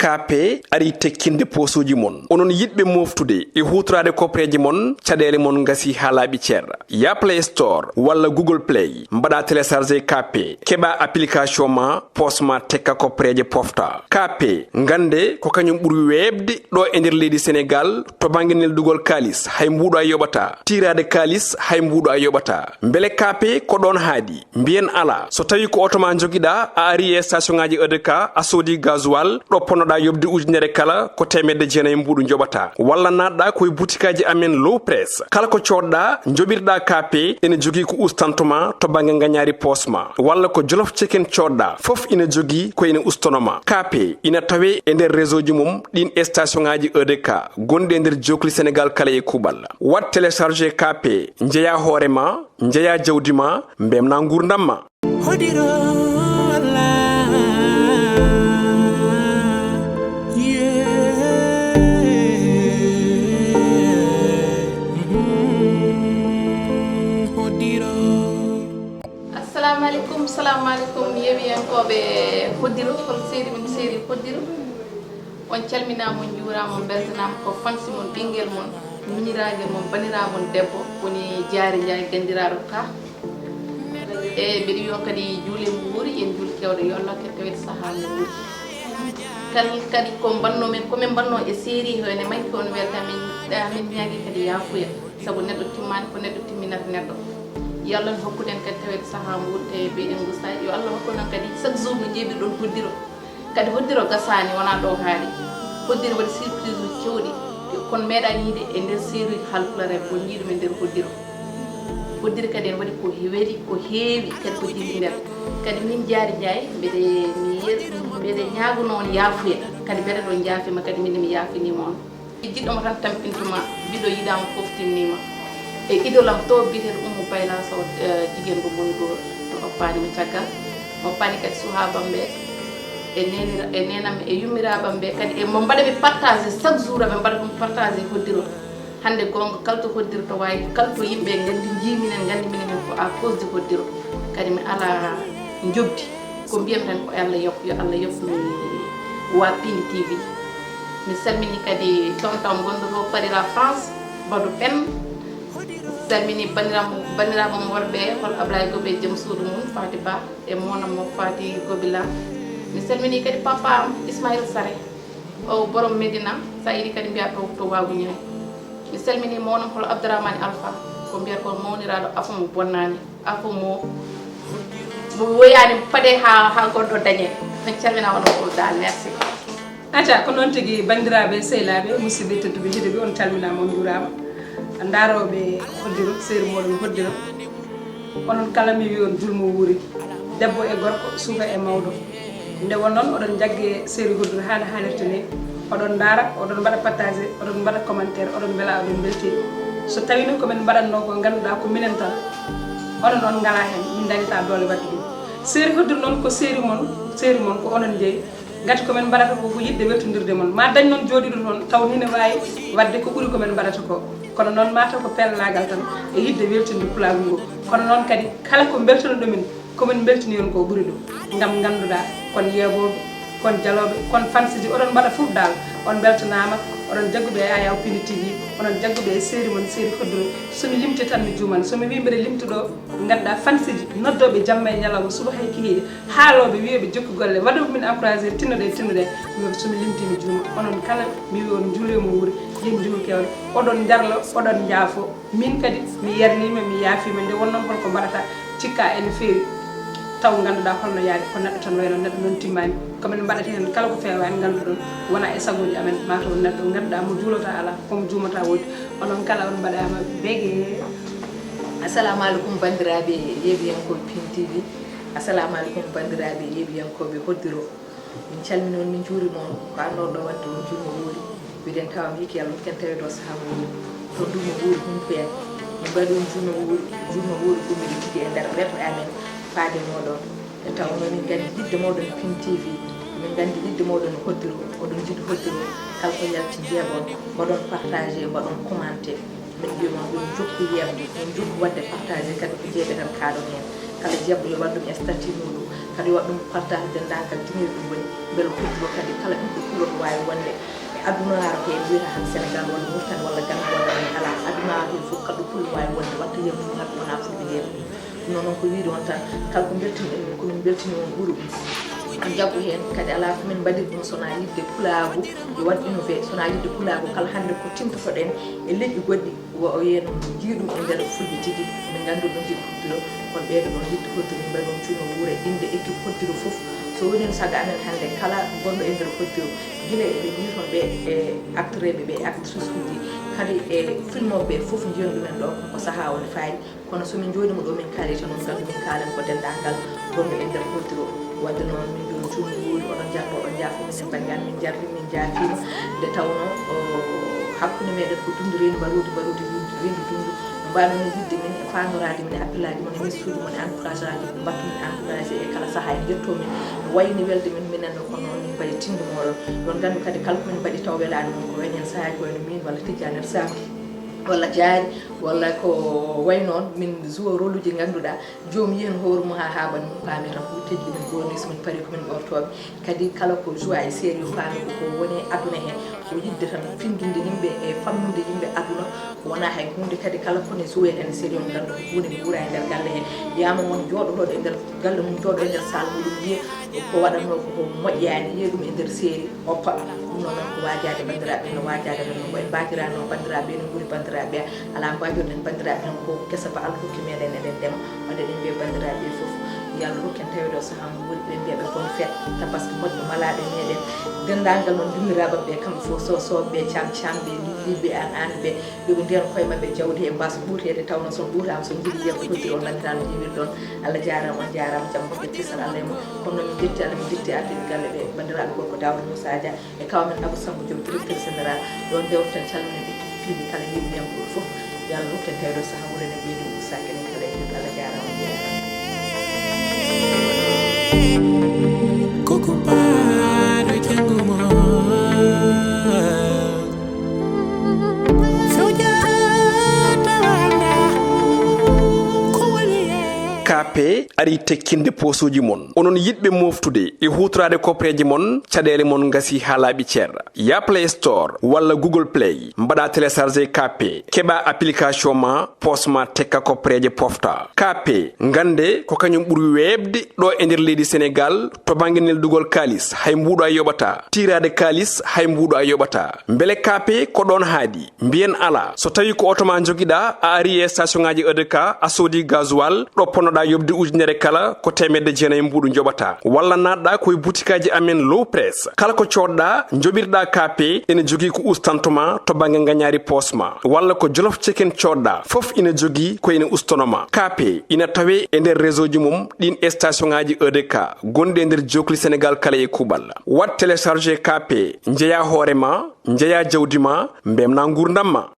KP ari tekkinde posuji mon onon yidbe moftude e hutrade kopreji mon cadele mon ngasi halabi cerra ya Play Store wala Google Play mbada télécharger KP keba application ma posma tekka kopreje pofta KP ngande ko kanyum buri webde do e nder leydi Sénégal to banginel dugol kalis hay mbudo ay yobata tirade kalis hay mbudo ay yobata mbele KP ko don haadi mbien ala so tawi ko automa jogida a ari e station ngaji EDK a sodi gasoil do ponoda yobde ujunere kala ko temedde jeenay mbudu jobata walla nadda koy boutikaji amen low press kala ko codda jobirda KP ene jogi ko ustantuma to bangi nganyari posma walla ko jolof chicken codda fof ina jogi ko ina ustonoma KP ina tawe e nder réseau ji mum din station ngaji EDK gonde nder jokli Sénégal kala e kubal wat télécharger KP njeya horema njeya jawdima mbemna ngurdamma Hoddiro Assalamu alaikum yewiyankoɓe Hoddiro hol séri min séri Hoddiro on calminama juurama beltanama ko fansi mon ɓinguel mon miñiragel mon baniramon debbo woni Diary Ndiaye gandiraɗo ka e mbiɗa wiyon kadi juule mo wuuri yen juul kewɗo yollake tawede saaha mo wuuri kadi ko banno men komin banno e séri o ene manki on welta min ñaagui kadi yafuya saabu neɗɗo timmani ko neɗɗo timminata neɗɗo yo Allah hokkuden kadi tawede saaha mo wuuri e mbiɗen gustaji yo Allah hokku non kadi chaque jour no jeeɓir ɗon Hoddiro kadi Hoddiro gasani wona ɗo haali Hoddiro waɗi surprise uji cewɗi kono meeɗani yiide e nder séri haalpulaar ko jiiɗum e nder Hoddiro kadi en waɗi ko weeli ko heewi kadi ko jiɗi nder kadi min Diary Ndiaye mbeɗe ñaaguno on yaafuya kadi mbeɗa ɗo jaafima kadi min mi yaafinima on jiɗɗomo tan tampintuma mbiɗo yiɗama foftinnima e idolam to biteɗo Oumou Bayla Sow jiguen bo moni goo to oppanima caggal oppani kadi suhabam ɓe e nenam e yummiraɓam ɓe kadi e mo mbaɗaɓe partagé chaque jour aɓe mbaɗa ɗum partagé Hoddiro hande gonga kalto Hoddiro to wawi kalto yimɓe gandi jiminen gandi minen ko à cause de Hoddiro kadi mi ala jobdi ko mbiyam tan ko Allah yokku yo Allah yokkumi wa Piindi TV mi salmini kadi tontam gonɗo to Paris France Badou Pen salmini bandiraɓe worɓe hol Ablaye Gobe joom suudu mum Fati Ba e monam mo Fati Gobila mi salmini kadi papa am Ismaïl Sare o borom Medina sa yiɗi kadi mbiya to wagu ñayi mi salmini monam hol Abdourahmane Alpha ko mbiyata ko mawniraɗo afa mo bonnani afa mo woyani paɗe ha gonɗo dañe en calmina wono ko dal merci aca ko noon tigui bandiraɓe sehilaɓe musidɓe tedduɓe heeɗiɓe on calminama on juurama daroɓe Hoddiro séri moɗon Hoddiro onon kala mi wi on julmo wuuri debbo e gorko suka e mawɗo nde won noon oɗon jaggue séri Hoddiro hana hannirta ni oɗon daara oɗon mbaɗa partagé oɗon mbaɗa commentaire oɗon beela oɗon belti so tawi noon komin mbaɗatno ko ganduɗa ko minen tan onon on ngala hen min dañata doole wadde ɗum séri Hoddiro noon ko séri mon ko onon jeeyi gati komin mbaɗata ko yidde weltodirde mon ma dañ noon jooɗiɗo toon taw ni ne wawi wadde ko ɓuuri komin mbaɗata ko kono noon mataw ko pellagal tan e yidde weltinde pulaar ngo kono noon kadi kala ko beltono ɗumen komin beltini on ko ɓuuri ɗum gam ganduɗa kon yeeɓoɓe kon jaloɓe kon fansiji oɗon mbaɗa foof dal on beltanama oɗon jagguɓe e Ayaw Piindi TV oɗon jagguɓe e séri mon séri Hoddiro somi limti tan mi juuman somi wi mbiɗa limtuɗo ganduɗa fansiji noddoɓe jamma e ñalawma suba hay kihiɗe haaloɓe wiyoɓe jokku golle waɗoɓe min encouragé tinnoɗe wiyoɓe somi limti mi juuma onon kala mi wi on juulemo wuuri yen juul kewɗe oɗon jarlo oɗon jaafo min kadi mi yernima mi yaafima nde wonnoon holko mbaɗata cikka ene feewi taw ganduɗa holno yaade ko neɗɗo tan wayno neɗɗo noon timmani komin mbaɗata hen kala ko fewani ganduɗon wona e sagoji amen mataw neɗɗo ganduɗa mo juulota ala komo juumata woodi onon kala on mbaɗama begue assalamu alaikum bandiraɓe yeɓiyankoɓe Piindi TV assalamu alaikum bandiraɓe yeɓiyankoɓe Hoddiro min calmini on min juurima on ko annoɗo wadde on julmo wuuri mbiɗen tawam hikki Allah ken tawi ɗo saaha mo wuuri to dumo wuuri humpiyen min mbaɗi on julmo wuuri ko miɗo jigui e nder ɓerɗe amen faade moɗon e tawno min gandi yidde moɗon Piindi TV min gandi yidde moɗon Hoddiro oɗon jiiɗi Hoddiro kala ko yalti jeeɓon mbaɗon partagé mbaɗon commenté min mbiyama ɗum jokku yiyamde ɗum jokku wadde partagé kadi ko jeeɓe tan kaɗon hen kala jebbo yo waɗɗum e statut muɗum kadi waɗɗum partage dendagal dinir ɗum woni beele Hoddiro kadi kala ɓiɗɗo kuuloto wawi wonde adunaaro he wiyata han Sénégal walla Mauritanie walla Gambie walla en ala adunaaro he fof kala pullo wawi wonde watta yemu ngat wona fulɓe nder ɗum noon ko wiide on tan kala ko beltini en ko min beltini on ɓuuri ɗum jaggu hen kadi ala ko min mbaɗiri ɗum sona yidde pulaagu yo wat innové sona yidde pulaagu kala hande ko timtotoɗen e leƴƴi goɗɗi o yen jiiɗum e nder fulɓe tigui min gandu ɗon jiɗi Hoddiro kon ɓeeɗo ɗon yidde Hoddiro mbaɗi on cuuno wuure inde équipe Hoddiro foof so wonino saga amen hande kala gonɗo e nder Hoddiro guila eɓe jiitonɓe e actereɓe ɓe actrice uji kadi e filmoɓe foof jiyon ɗumen ɗo ko saaha woni fayi kono somin joɗima ɗo min kaali tan on gandu min kaalen ko dendagal gonɗo e nder Hoddiro wadde noon min joni cuuno wuuri oɗon janggo oɗon jaafo minen banggal min jarri min jaafima nde tawno hakkude meɗen ko dundu rendi mbarude rendi dundu mbano min yidde min e fanorade min e appillaji mon e missuji mon e encourage aji battu min encouragé e kala saaha e jettomin wayni welde min minen ko noon min mbaɗi tindimoɗon ɗon gandu kadi kala komin mbaɗi taw welani mon ko wayni hen saahaji wayno min walla tijjanel saki walla jaari walla ko way noon min joue rôle uji ganduɗa jomum yihen hoore mum ha haɓani mum paami tan ko tejji min goni somin paari komin ɓortoɓe kadi kala ko joue e série faami ko woni aduna hen ko yidde tan findinde yimɓe e famnude yimɓe aduna wona hay hunde kadi kala kone joué hen série on gandu ko hunde ɓuura e nder galle hen yama won jooɗoɗo e nder galle mum jooɗo e nder salle muɗum yiya ko waɗanno ko moƴƴani yiya ɗum e nder série oppa ɗum noon ko wajade bandiraɓe no wajade men no en mbakirano bandiraɓe no ɓuuri bandiraɓe ala mbajorɗen bandiraɓe hen ko kessa ba Allah hokki meɗen eɗen ndema wadde ɗen mbiya bandiraɓe foof yalla rokken tawiɗo saaha mo woni ɓe mbiyaɓe bon fête ta par ce que moƴƴo malaɓe meɗen dendagal noon dinniraɓe ɓe kamɓe fof sosoɓe camɓe liɓɓe an ɓe yoɓe nden koye mabɓe jawdi e mbasa ɓuutede tawno son ɓuutama son jiiɗi yiyam ko Hoddiro on nandira no jiiwiri ɗon Allah jarama on jarama jaam hoɓe tisal Allah e mum kono noon min jetti Allah min jetti ardiɓe galle ɓe bandiraɓe gorko Daouda Moussa Dia e kawamen Abou Samba Diop directeur général ɗon dewten calminen équipe Piindi kala yiɓiyam ɗo foof yalla rokken tawiɗo saaha wuurene ɓeydi Moussa kenen kala e juɗe Allah jarama on jarama KP ari tekkinde posuji mon onon yidɓe moftude e hutorade kopreji mon caɗele mon gasi ha laaɓi ceerra ya Play Store walla Google Play mbaɗa téléchargé KP keɓa application ma posma tekka kopreje pofta KP gande ko kañum ɓuuri webde ɗo e nder leydi Sénégal to banggue neldugol kalis hay mbuɗo a yoɓata tirade kalis hay mbuɗo a yoɓata beele KP ko ɗon haadi mbiyen ala so tawi ko auto ma joguiɗa a ari e station ngaji EDK a soodi gasoil ɗo ponnoɗa yobde ujunere kala ko temedde jeenayyi mbuɗu joɓata walla natɗa koye boutikaji amen low press kala ko coɗɗa joɓirɗa KP ene jogui ko ustantoma to banggue gagnari posma walla ko jolof chicken coɗɗa foof ina jogui ko ene ustanoma KP ina tawe e nder réseau ji mum ɗin station ngaji EDK gonɗi e nder jokli Sénégal kala e kuuɓal wat téléchargé KP jeeya hoorema jeeya jawdi ma mbemna gurdam ma